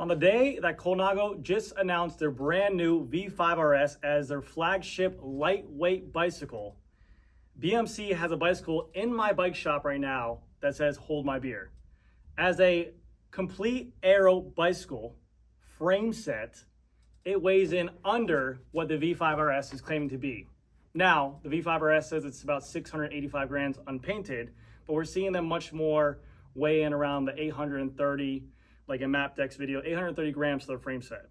On the day that Colnago just announced their brand new V5 RS as their flagship lightweight bicycle, BMC has a bicycle in my bike shop right now that says hold my beer. As a complete aero bicycle frame set, it weighs in under what the V5 RS is claiming to be. Now, the V5 RS says it's about 685 grams unpainted, but we're seeing them much more weigh in around the 830, like in Mapdeck's video, 830 grams for the frame set.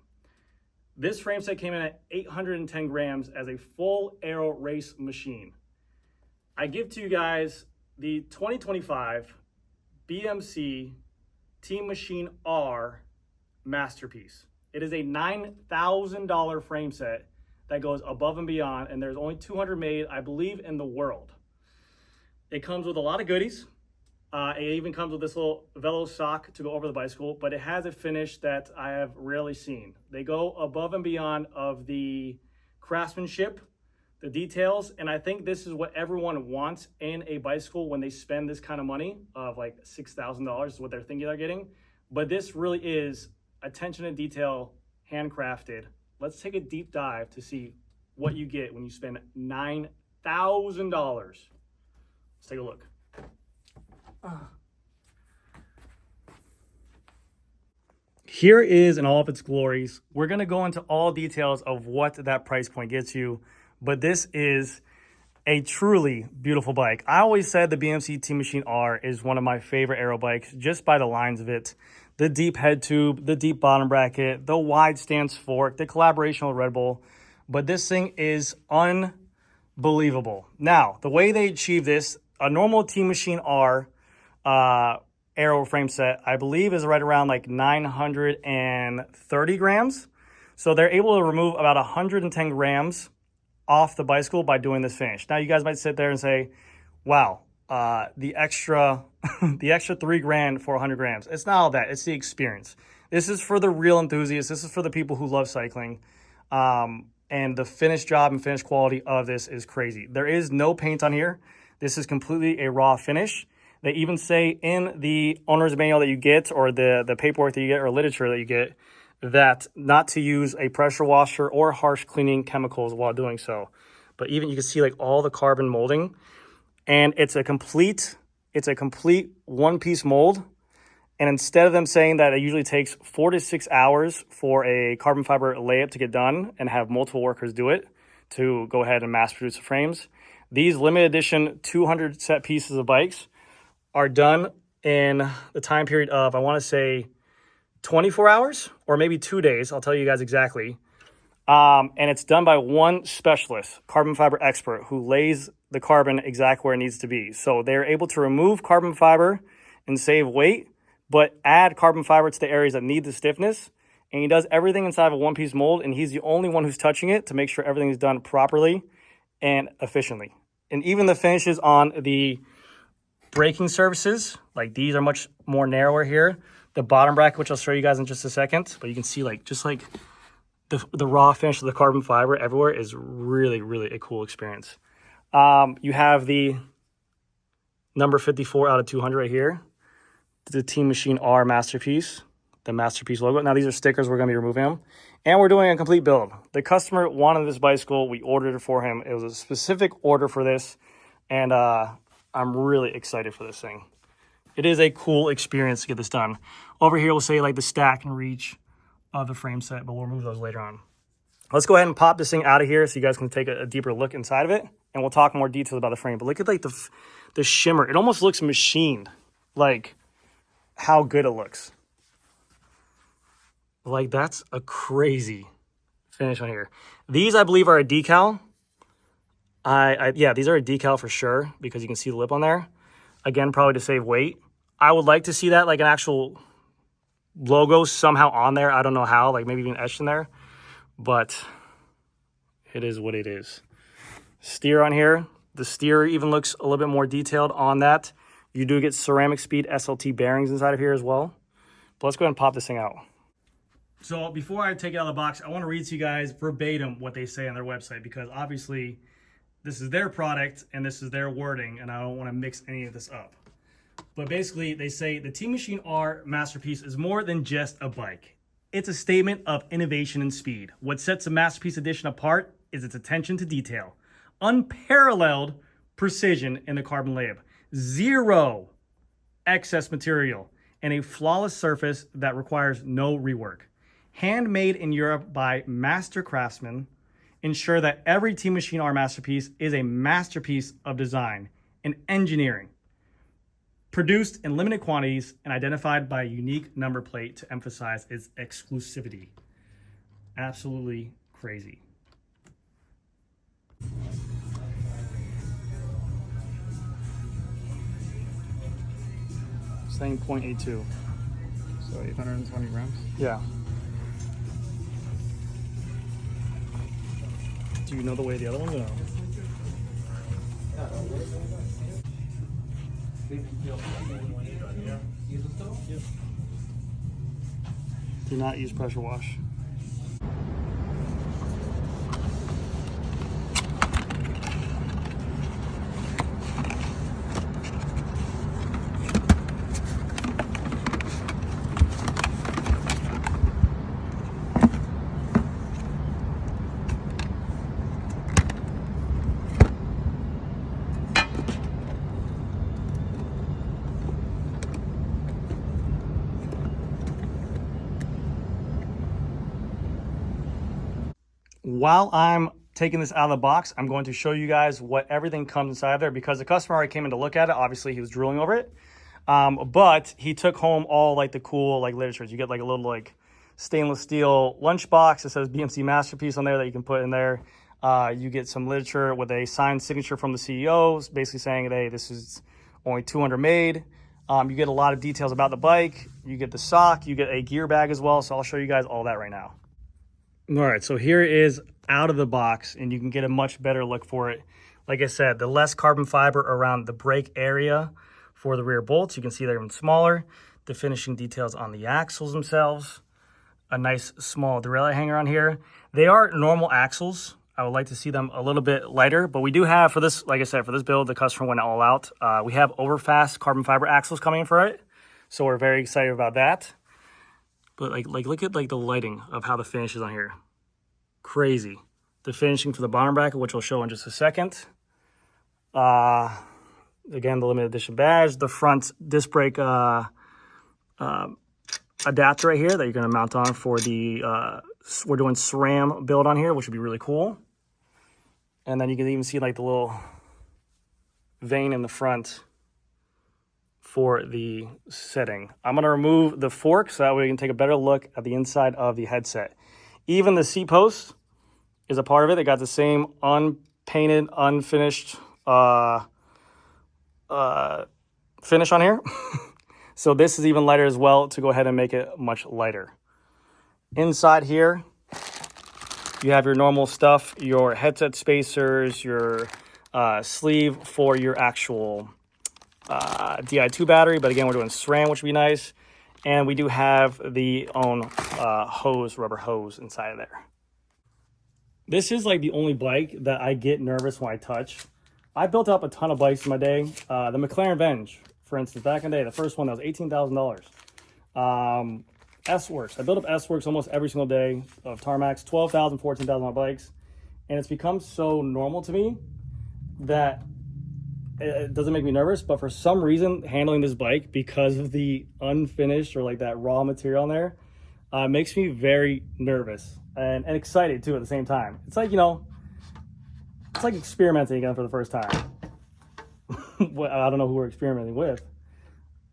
This frame set came in at 810 grams as a full aero race machine. I give to you guys the 2025 BMC Team Machine R Masterpiece. It is a $9,000 frame set that goes above and beyond, and there's only 200 made, I believe, in the world. It comes with a lot of goodies. It even comes with this little Velo sock to go over the bicycle, but it has a finish that I have rarely seen. They go above and beyond of the craftsmanship, the details, and I think this is what everyone wants in a bicycle when they spend this kind of money of like $6,000 is what they're thinking they're getting. But this really is attention to detail, handcrafted. Let's take a deep dive to see what you get when you spend $9,000. Let's take a look. Here is in all of its glories. We're going to go into all details of what that price point gets you, but this is a truly beautiful bike. I always said the BMC Team Machine R is one of my favorite aero bikes just by the lines of it. The deep head tube, the deep bottom bracket, the wide stance fork, the collaboration with Red Bull. But this thing is unbelievable. Now, the way they achieve this, a normal Team Machine R aero frame set, I believe, is right around like 930 grams. So they're able to remove about 110 grams off the bicycle by doing this finish. Now, you guys might sit there and say, wow, the extra $3,000 for 100 grams. It's not all that. It's the experience. This is for the real enthusiasts. This is for the people who love cycling. And the finished job and finished quality of this is crazy. There is no paint on here. This is completely a raw finish. They even say in the owner's manual that you get, or the paperwork that you get, or literature that you get, that not to use a pressure washer or harsh cleaning chemicals while doing so. But even you can see like all the carbon molding, and it's a complete one-piece mold. And instead of them saying that it usually takes 4 to 6 hours for a carbon fiber layup to get done and have multiple workers do it to go ahead and mass produce the frames, these limited edition 200 set pieces of bikes are done in the time period of, I want to say, 24 hours or maybe 2 days. I'll tell you guys exactly. And it's done by one specialist, carbon fiber expert, who lays the carbon exactly where it needs to be. So they're able to remove carbon fiber and save weight, but add carbon fiber to the areas that need the stiffness. And he does everything inside of a one-piece mold, and he's the only one who's touching it to make sure everything is done properly and efficiently. And even the finishes on the braking surfaces, like these are much more narrower here. The bottom bracket, which I'll show you guys in just a second, but you can see like just like the raw finish of the carbon fiber everywhere is really, really a cool experience. You have the number 54 out of 200 right here, the Team Machine R Masterpiece, the Masterpiece logo. Now these are stickers, we're going to be removing them. And we're doing a complete build. The customer wanted this bicycle, we ordered it for him. It was a specific order for this, and I'm really excited for this thing. It is a cool experience to get this done. Over here, we'll say like the stack and reach of the frame set, but we'll remove those later on. Let's go ahead and pop this thing out of here so you guys can take a deeper look inside of it, and we'll talk more details about the frame. But look at like the shimmer. It almost looks machined, like how good it looks. Like that's a crazy finish on here. These, I believe, are a decal. Yeah, these are a decal for sure because you can see the lip on there. Again, probably to save weight. I would like to see that like an actual logo somehow on there. I don't know how, like maybe even etched in there, but it is what it is. Steer on here. The steer even looks a little bit more detailed on that. You do get ceramic speed SLT bearings inside of here as well. But let's go ahead and pop this thing out. So before I take it out of the box, I want to read to you guys verbatim what they say on their website, because obviously this is their product and this is their wording, and I don't want to mix any of this up. But basically, they say the Team Machine R Masterpiece is more than just a bike. It's a statement of innovation and speed. What sets a Masterpiece Edition apart is its attention to detail. Unparalleled precision in the carbon layup. Zero excess material and a flawless surface that requires no rework. Handmade in Europe by master craftsmen, ensure that every Team Machine R Masterpiece is a masterpiece of design and engineering. Produced in limited quantities and identified by a unique number plate to emphasize its exclusivity. Absolutely crazy. Saying 0.82. So 820 grams? Yeah. Do you know the way the other ones or no? Do not use pressure wash. While I'm taking this out of the box, I'm going to show you guys what everything comes inside there, because the customer already came in to look at it. Obviously, he was drooling over it. But he took home all like the cool like literature. You get like a little like stainless steel lunchbox that says BMC Masterpiece on there that you can put in there. You get some literature with a signed signature from the CEO, basically saying, hey, this is only 200 made. You get a lot of details about the bike. You get the sock. You get a gear bag as well. So I'll show you guys all that right now. All right, so here is out of the box, and you can get a much better look for it. Like I said, the less carbon fiber around the brake area for the rear bolts. You can see they're even smaller. The finishing details on the axles themselves. A nice small derailleur hanger on here. They are normal axles. I would like to see them a little bit lighter, but we do have, for this, like I said, for this build, the customer went all out. We have overfast carbon fiber axles coming in for it, so we're very excited about that. But like look at like the lighting of how the finish is on here. Crazy. The finishing for the bottom bracket, which I'll show in just a second. Again, the limited edition badge. The front disc brake adapter right here that you're going to mount on for the, we're doing SRAM build on here, which would be really cool. And then you can even see like the little vein in the front for the setting. I'm going to remove the fork so that way we can take a better look at the inside of the headset. Even the seat post is a part of it. They got the same unpainted, unfinished finish on here. So this is even lighter as well to go ahead and make it much lighter. Inside here, you have your normal stuff, your headset spacers, your sleeve for your actual Di2 battery, but again, we're doing SRAM, which would be nice. And we do have the own rubber hose inside of there. This is like the only bike that I get nervous when I touch. I built up a ton of bikes in my day. The McLaren Venge, for instance, back in the day, the first one that was $18,000. S-Works, I built up S-Works almost every single day of tarmacs, 12,000, 14,000 on bikes. And it's become so normal to me that it doesn't make me nervous, but for some reason, handling this bike, because of the unfinished or like that raw material on there, makes me very nervous and excited too at the same time. It's like, you know, it's like experimenting again for the first time. I don't know who we're experimenting with,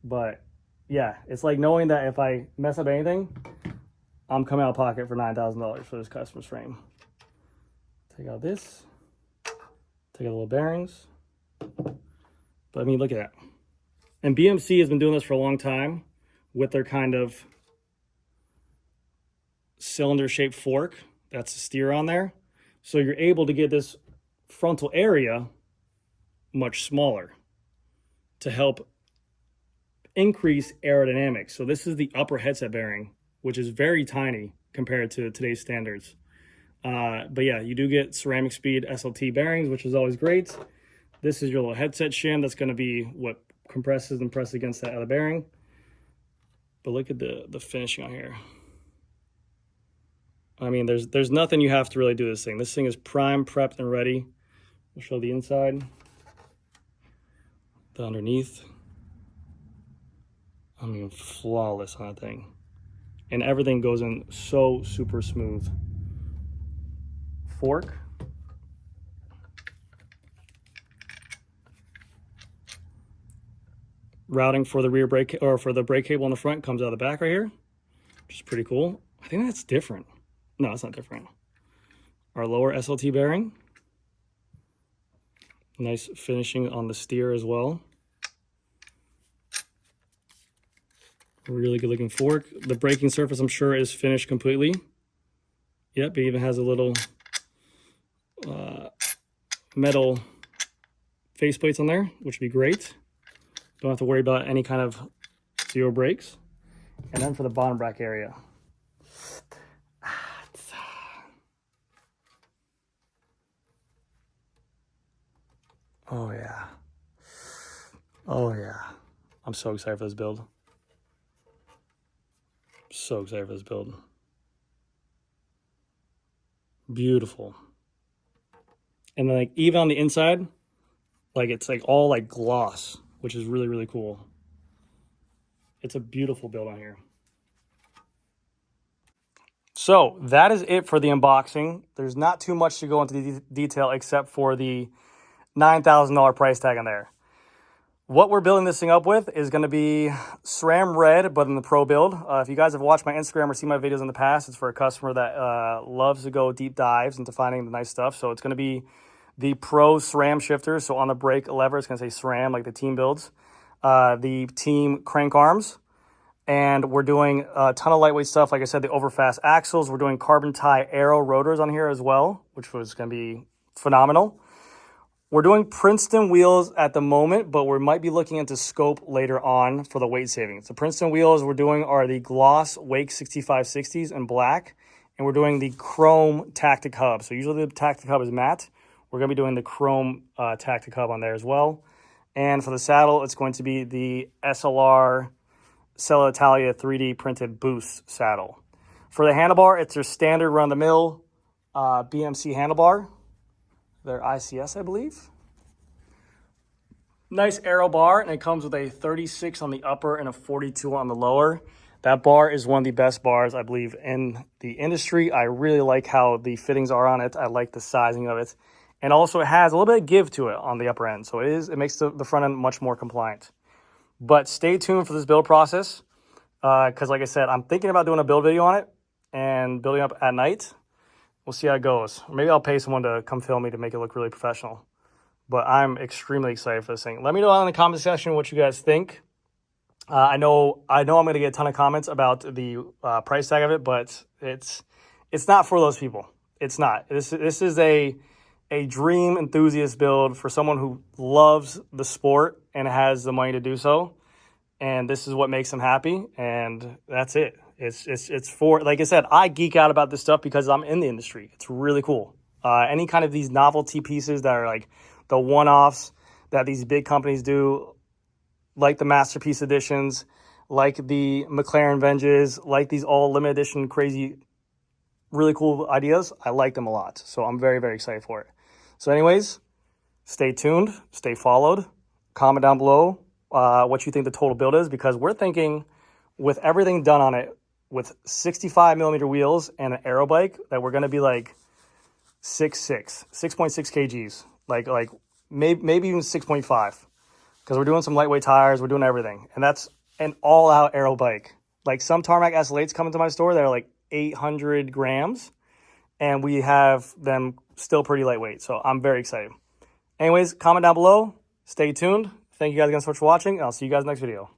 but yeah, it's like knowing that if I mess up anything, I'm coming out of pocket for $9,000 for this customer's frame. Take out this, take out the little bearings. But I mean, look at that. And BMC has been doing this for a long time with their kind of cylinder-shaped fork. That's the steer on there. So you're able to get this frontal area much smaller to help increase aerodynamics. So this is the upper headset bearing, which is very tiny compared to today's standards. But yeah, you do get ceramic speed SLT bearings, which is always great. This is your little headset shim. That's going to be what compresses and presses against that other bearing. But look at the finishing on here. I mean, there's nothing you have to really do to this thing. This thing is primed, prepped, and ready. We'll show the inside, the underneath. I mean, flawless on that thing. And everything goes in so super smooth. Fork. Routing for the rear brake, or for the brake cable on the front, comes out of the back right here, which is pretty cool. I think that's different. No, it's not different. Our lower SLT bearing. Nice finishing on the steer as well. Really good looking fork. The braking surface, I'm sure, is finished completely. Yep, it even has a little metal faceplates on there, which would be great. Don't have to worry about any kind of zero brakes. And then for the bottom bracket area. Oh yeah. Oh yeah. I'm so excited for this build. So excited for this build. Beautiful. And then like even on the inside, like it's like all like gloss, which is really, really cool. It's a beautiful build on here. So that is it for the unboxing. There's not too much to go into the detail except for the $9,000 price tag on there. What we're building this thing up with is going to be SRAM red, but in the pro build. If you guys have watched my Instagram or seen my videos in the past, it's for a customer that loves to go deep dives into finding the nice stuff. So it's going to be the pro SRAM shifter. So on the brake lever, it's going to say SRAM, like the team builds. The team crank arms. And we're doing a ton of lightweight stuff. Like I said, the overfast axles. We're doing carbon tie aero rotors on here as well, which was going to be phenomenal. We're doing Princeton wheels at the moment, but we might be looking into scope later on for the weight savings. The Princeton wheels we're doing are the gloss Wake 6560s in black, and we're doing the chrome Tactic hub. So usually the Tactic hub is matte. We're going to be doing the chrome Tactic hub on there as well. And for the saddle, it's going to be the SLR Sella Italia 3D printed Boost saddle. For the handlebar, it's your standard run-of-the-mill BMC handlebar. They're ICS, I believe. Nice aero bar, and it comes with a 36 on the upper and a 42 on the lower. That bar is one of the best bars, I believe, in the industry. I really like how the fittings are on it. I like the sizing of it. And also it has a little bit of give to it on the upper end. So it makes the front end much more compliant. But stay tuned for this build process. Because like I said, I'm thinking about doing a build video on it and building up at night. We'll see how it goes. Maybe I'll pay someone to come film me to make it look really professional. But I'm extremely excited for this thing. Let me know in the comment section what you guys think. I know I'm going to get a ton of comments about the price tag of it, but it's not for those people. It's not. This is a dream enthusiast build for someone who loves the sport and has the money to do so. And this is what makes them happy, and that's it. It's for, like I said, I geek out about this stuff because I'm in the industry. It's really cool. Any kind of these novelty pieces that are like the one-offs that these big companies do, like the Masterpiece editions, like the McLaren Venges, like these all limited edition crazy, really cool ideas, I like them a lot. So I'm very, very excited for it. So anyways, stay tuned, stay followed, comment down below what you think the total build is, because we're thinking with everything done on it, with 65 millimeter wheels and an aero bike, that we're going to be like 6.6 kgs, like maybe even 6.5, because we're doing some lightweight tires, we're doing everything, and that's an all-out aero bike. Like some tarmac S8s come into my store that are like 800 grams, and we have them still pretty lightweight, so I'm very excited. Anyways, comment down below, stay tuned. Thank you guys again so much for watching, and I'll see you guys next video.